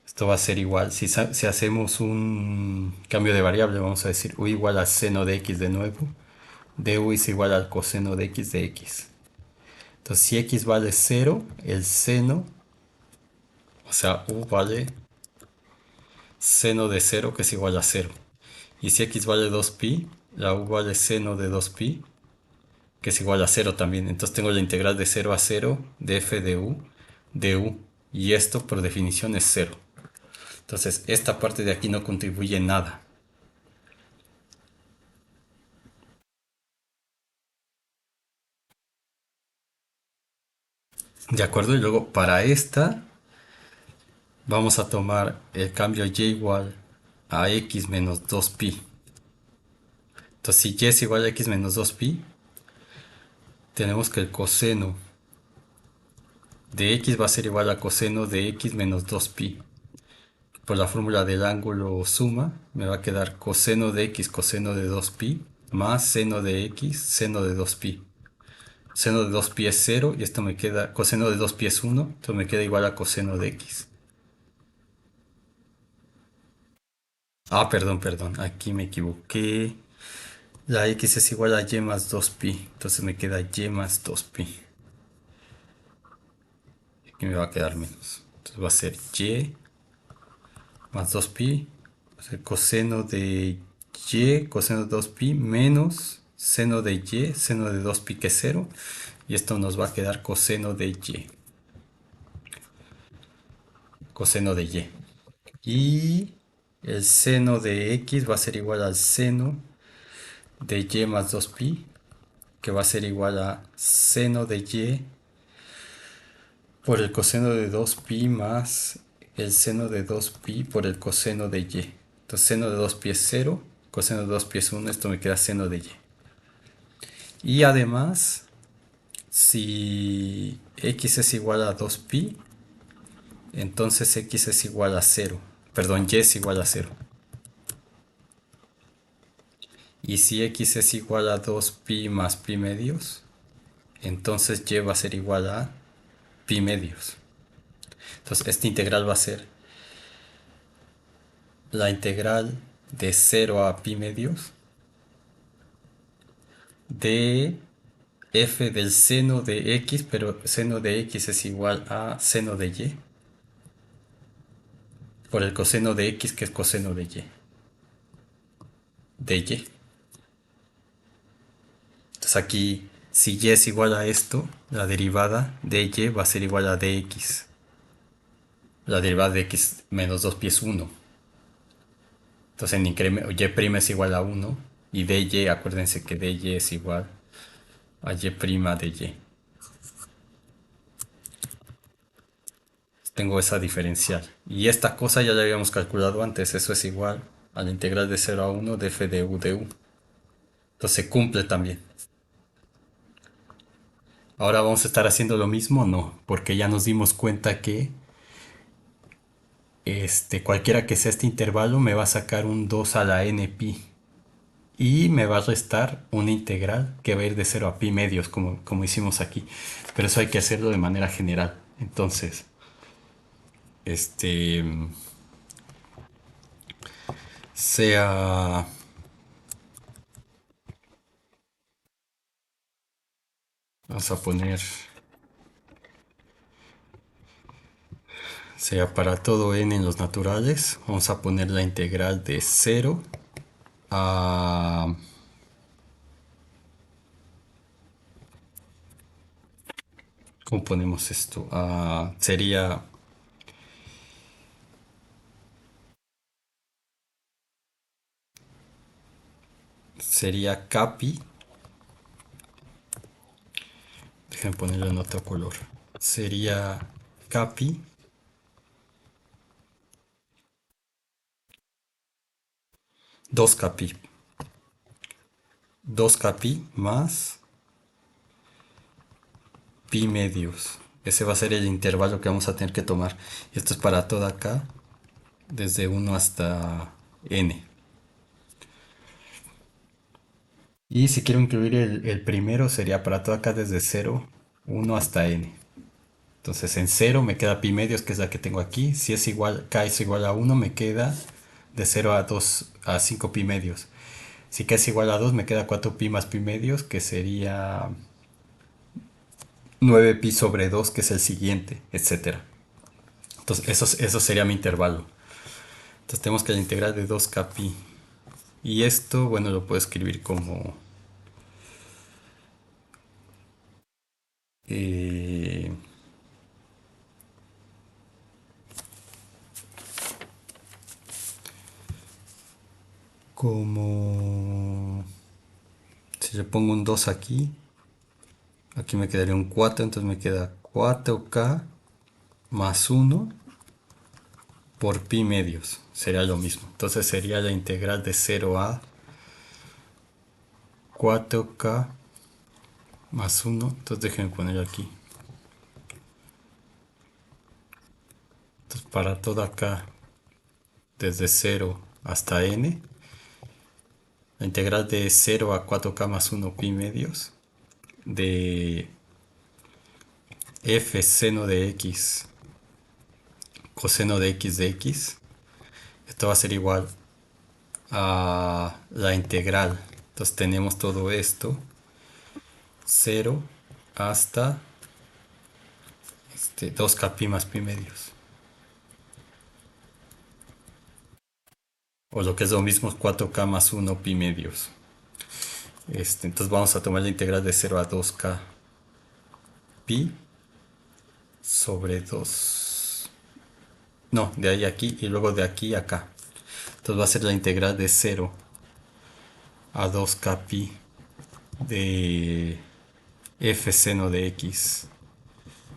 Esto va a ser igual, si hacemos un cambio de variable, vamos a decir u igual a seno de x de nuevo, du es igual al coseno de x de x. Entonces, si x vale 0, el seno, o sea, u vale seno de 0, que es igual a 0. Y si x vale 2pi, la u vale seno de 2pi, que es igual a 0 también. Entonces tengo la integral de 0 a 0 de f de u. Y esto por definición es 0. Entonces esta parte de aquí no contribuye en nada. ¿De acuerdo? Y luego para esta vamos a tomar el cambio y igual a x menos 2pi. Entonces si y es igual a x menos 2pi, tenemos que el coseno de x va a ser igual a coseno de x menos 2pi. Por la fórmula del ángulo suma, me va a quedar coseno de x coseno de 2pi más seno de x seno de 2pi. Seno de 2pi es 0 y esto me queda, coseno de 2pi es 1, entonces me queda igual a coseno de x. Ah, perdón, aquí me equivoqué. La x es igual a y más 2pi, entonces me queda y más 2pi. Aquí me va a quedar menos. Entonces va a ser y más 2pi, va a ser coseno de y, coseno de 2pi menos seno de y, seno de 2pi que es 0. Y esto nos va a quedar coseno de y. Coseno de y. Y el seno de x va a ser igual al seno de y más 2pi, que va a ser igual a seno de y por el coseno de 2pi más el seno de 2pi por el coseno de y. Entonces seno de 2pi es 0, coseno de 2pi es 1, esto me queda seno de y. Y además Si x es igual a 2pi, entonces x es igual a cero. Perdón, y es igual a cero. Y si x es igual a 2pi más pi medios, entonces y va a ser igual a pi medios. Entonces esta integral va a ser la integral de cero a pi medios de f del seno de x, pero seno de x es igual a seno de y, por el coseno de x que es coseno de y. Entonces aquí, si y es igual a esto, la derivada de y va a ser igual a dx. La derivada de x menos 2pi es 1. Entonces en y' es igual a 1 y dy, acuérdense que dy es igual a y' de y. Tengo esa diferencial. Y esta cosa ya la habíamos calculado antes, eso es igual a la integral de 0 a 1 de f de u de u. Entonces se cumple también. Ahora vamos a estar haciendo lo mismo, no, porque ya nos dimos cuenta que cualquiera que sea este intervalo me va a sacar un 2 a la n pi y me va a restar una integral que va a ir de 0 a pi medios como hicimos aquí, pero eso hay que hacerlo de manera general. Entonces este sea vamos a poner sea para todo n en los naturales, vamos a poner la integral de 0 a ¿cómo ponemos esto? Sería capi. Déjenme ponerlo en otro color. Sería capi 2 capi. 2 capi más pi medios. Ese va a ser el intervalo que vamos a tener que tomar. Y esto es para toda acá, desde 1 hasta n. Y si quiero incluir el primero, sería para toda acá desde 0, 1 hasta n. Entonces en 0 me queda pi medios, que es la que tengo aquí. Si es igual, k es igual a 1, me queda de 0 a 2 a 5 pi medios. Si k es igual a 2, me queda 4 pi más pi medios, que sería 9 pi sobre 2, que es el siguiente, etcétera. Entonces eso sería mi intervalo. Entonces tenemos que la integral de 2k pi. Y esto, bueno, lo puedo escribir como eh, como si le pongo un 2 aquí, aquí me quedaría un 4, entonces me queda 4k más 1 por pi medios, sería lo mismo. Entonces sería la integral de 0 a 4k más 1. Entonces déjenme poner aquí. Entonces para toda acá, desde 0 hasta n, la integral de 0 a 4k más 1 pi medios de f seno de x coseno de x. Esto va a ser igual a la integral. Entonces tenemos todo esto, 0 hasta 2k pi más pi medios. O lo que es lo mismo, 4k más 1 pi medios. Entonces vamos a tomar la integral de 0 a 2k pi sobre 2. No, de ahí a aquí y luego de aquí a acá. Entonces va a ser la integral de 0 a 2k pi de f seno de x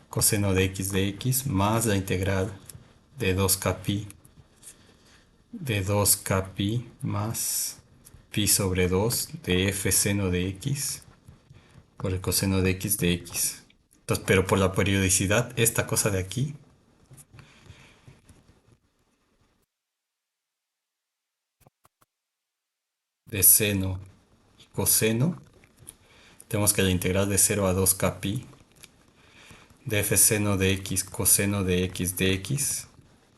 coseno de x más la integral de 2k pi de 2k pi más pi sobre 2 de f seno de x por el coseno de x. Entonces, pero por la periodicidad, esta cosa de aquí, de seno y coseno, tenemos que la integral de 0 a 2k pi de f seno de x coseno de x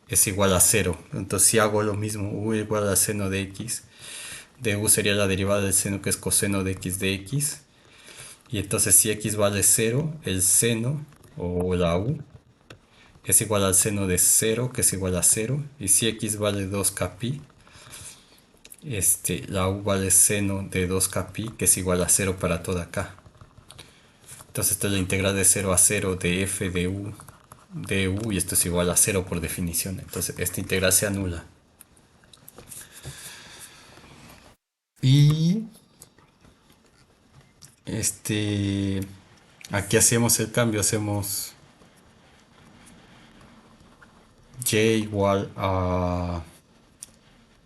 es igual a 0. Entonces si hago lo mismo, u igual a seno de x, de u sería la derivada del seno que es coseno de x. Y entonces si x vale 0, el seno o la u es igual al seno de 0, que es igual a 0. Y si x vale 2k pi, la u vale seno de 2k pi, que es igual a 0 para toda k. Entonces esto es la integral de 0 a 0 de f de u, y esto es igual a 0 por definición. Entonces esta integral se anula. Y aquí hacemos el cambio, hacemos y igual a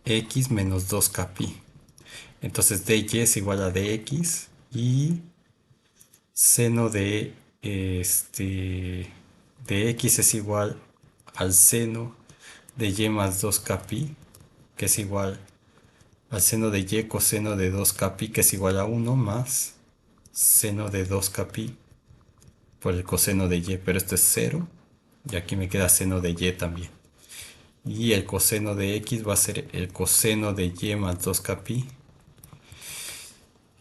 x menos 2k pi. Entonces dy es igual a dx y seno de x es igual al seno de y más 2k pi, que es igual al seno de y coseno de 2k pi, que es igual a 1 más seno de 2k pi por el coseno de y, pero esto es 0 y aquí me queda seno de y también. Y el coseno de x va a ser el coseno de y más 2k pi.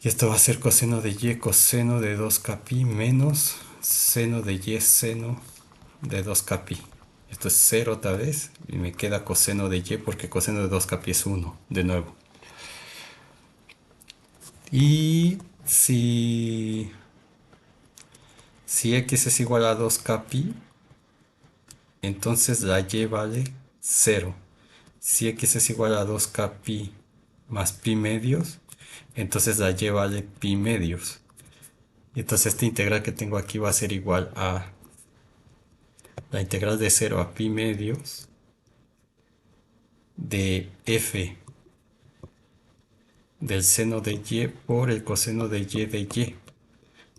Y esto va a ser coseno de y coseno de 2k pi menos seno de y seno de 2k pi. Esto es 0 otra vez y me queda coseno de y porque coseno de 2k pi es 1 de nuevo. Y si x es igual a 2k pi, entonces la y vale 0. Si x es igual a 2k pi más pi medios, entonces la y vale pi medios. Y entonces esta integral que tengo aquí va a ser igual a la integral de 0 a pi medios de f del seno de y por el coseno de y de y.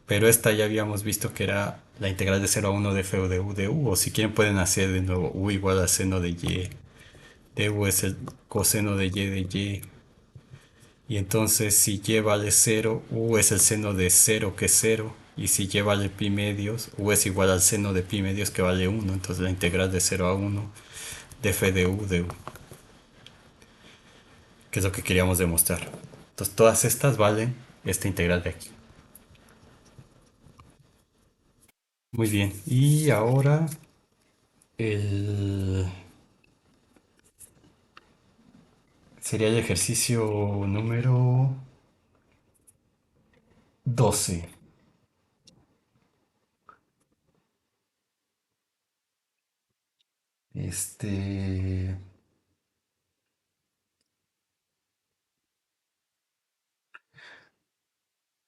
Pero esta ya habíamos visto que era la integral de 0 a 1 de f o de u, o si quieren pueden hacer de nuevo u igual al seno de y, de u es el coseno de y, y entonces si y vale 0, u es el seno de 0 que es 0, y si y vale pi medios, u es igual al seno de pi medios que vale 1, entonces la integral de 0 a 1 de f de u, que es lo que queríamos demostrar. Entonces todas estas valen esta integral de aquí. Muy bien, y ahora el sería el ejercicio número 12. Este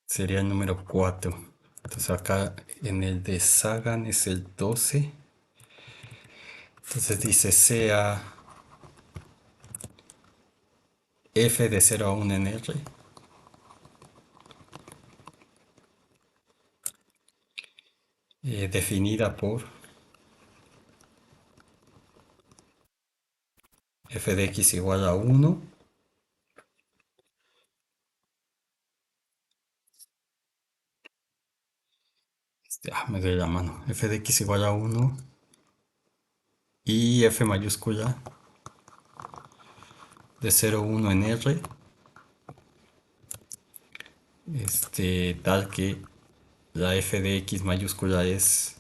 sería el número 4. Entonces acá en el de Sagan es el 12. Entonces dice sea f de 0 a 1 en R definida por f de x igual a 1. Me doy la mano. F de x igual a 1 y f mayúscula de 0 a 1 en R, tal que la f de x mayúscula es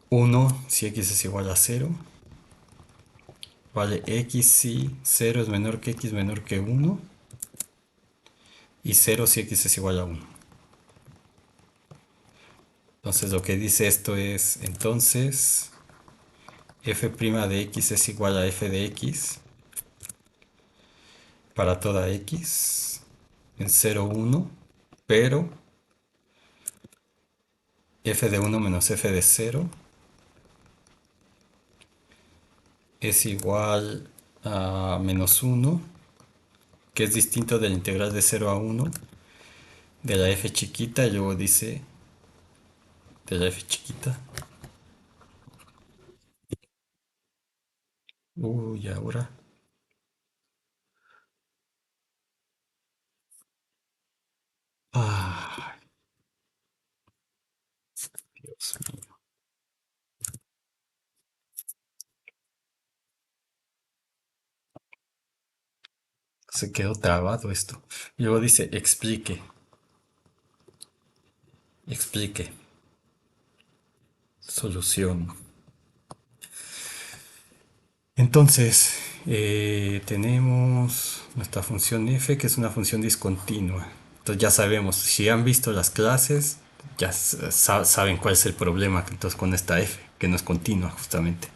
1 si x es igual a 0. Vale, x si 0 es menor que x menor que 1. Y 0 si x es igual a 1. Entonces lo que dice esto es, entonces f' de x es igual a f de x para toda x en 0, 1, pero f de 1 menos f de 0 es igual a menos 1, que es distinto de la integral de 0 a 1 de la f chiquita y luego dice de la f chiquita. Uy, ahora. Ah, Dios mío. Se quedó trabado esto. Y luego dice explique, explique, solución. Entonces, tenemos nuestra función f, que es una función discontinua. Entonces ya sabemos, si han visto las clases, ya saben cuál es el problema entonces con esta f, que no es continua justamente.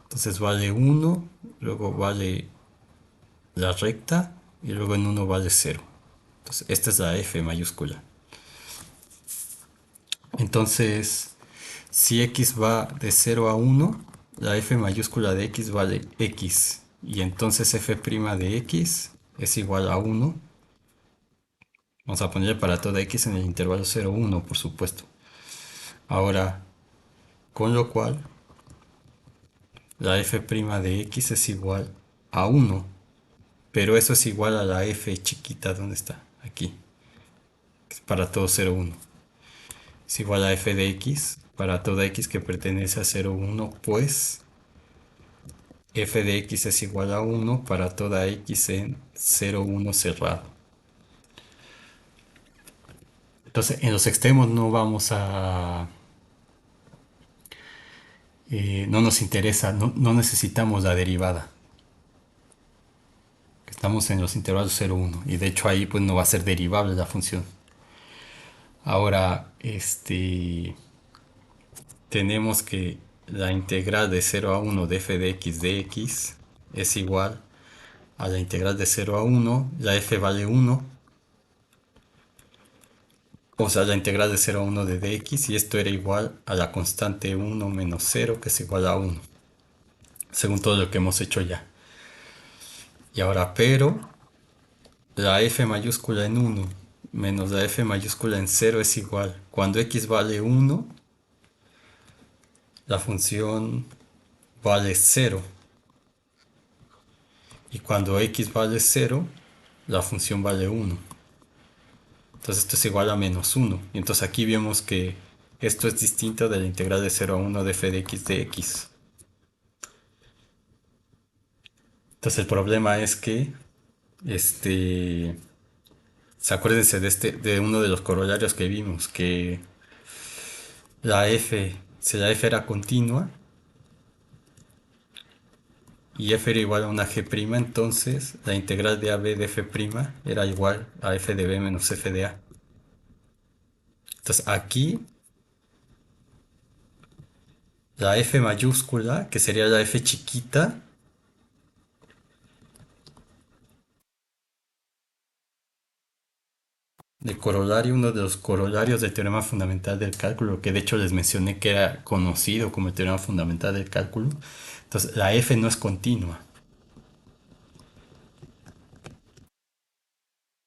Entonces vale uno, luego vale la recta y luego en uno vale cero. Entonces esta es la f mayúscula. Entonces, si x va de cero a uno, la f mayúscula de x vale x. Y entonces f' de x es igual a uno. Vamos a poner para toda x en el intervalo 0, 1, por supuesto. Ahora, con lo cual, la f' de x es igual a uno. Pero eso es igual a la f chiquita, ¿dónde está? Aquí. Para todo 0, 1. Es igual a f de x para toda x que pertenece a 0, 1, pues f de x es igual a uno para toda x en 0, 1 cerrado. Entonces, en los extremos no vamos a... no nos interesa, no necesitamos la derivada. Estamos en los intervalos 0, 1 y de hecho ahí pues no va a ser derivable la función. Ahora, tenemos que la integral de 0 a 1 de f de x es igual a la integral de 0 a 1, la f vale 1, o sea, la integral de 0 a 1 de dx, y esto era igual a la constante 1 menos 0, que es igual a 1, según todo lo que hemos hecho ya. Y ahora, pero la f mayúscula en 1 menos la f mayúscula en 0 es igual. Cuando x vale 1, la función vale 0. Y cuando x vale 0, la función vale 1. Entonces esto es igual a menos 1. Y entonces aquí vemos que esto es distinto de la integral de 0 a 1 de f de x. Entonces el problema es que, este, acuérdense de uno de los corolarios que vimos, que la f, si la f era continua y f era igual a una g', entonces la integral de ab de f' era igual a f de b menos f de a. Entonces aquí la f mayúscula, que sería la f chiquita, de corolario, uno de los corolarios del teorema fundamental del cálculo, que de hecho les mencioné que era conocido como el teorema fundamental del cálculo. Entonces la f no es continua,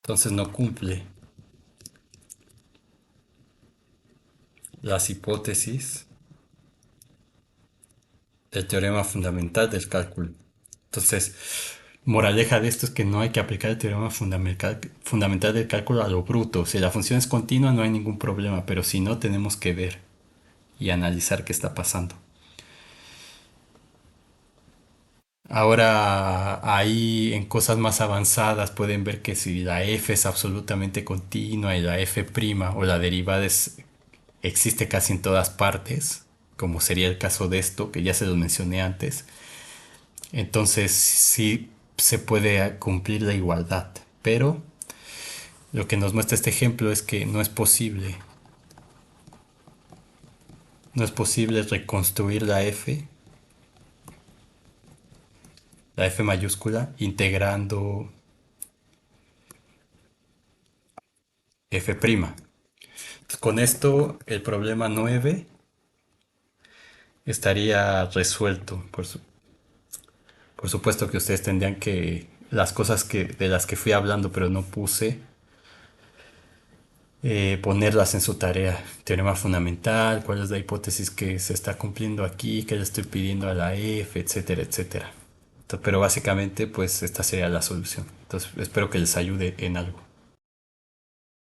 entonces no cumple las hipótesis del teorema fundamental del cálculo. Entonces, moraleja de esto es que no hay que aplicar el teorema fundamental del cálculo a lo bruto. Si la función es continua no hay ningún problema, pero si no tenemos que ver y analizar qué está pasando. Ahora ahí en cosas más avanzadas pueden ver que si la f es absolutamente continua y la f' o la derivada existe casi en todas partes, como sería el caso de esto, que ya se los mencioné antes, entonces sí se puede cumplir la igualdad. Pero lo que nos muestra este ejemplo es que no es posible reconstruir la f mayúscula, integrando f'. Con esto el problema 9 estaría resuelto. Por supuesto que ustedes tendrían que las cosas de las que fui hablando pero no puse, ponerlas en su tarea. Teorema fundamental, cuál es la hipótesis que se está cumpliendo aquí, qué le estoy pidiendo a la F, etcétera, etcétera. Pero básicamente, pues esta sería la solución. Entonces, espero que les ayude en algo.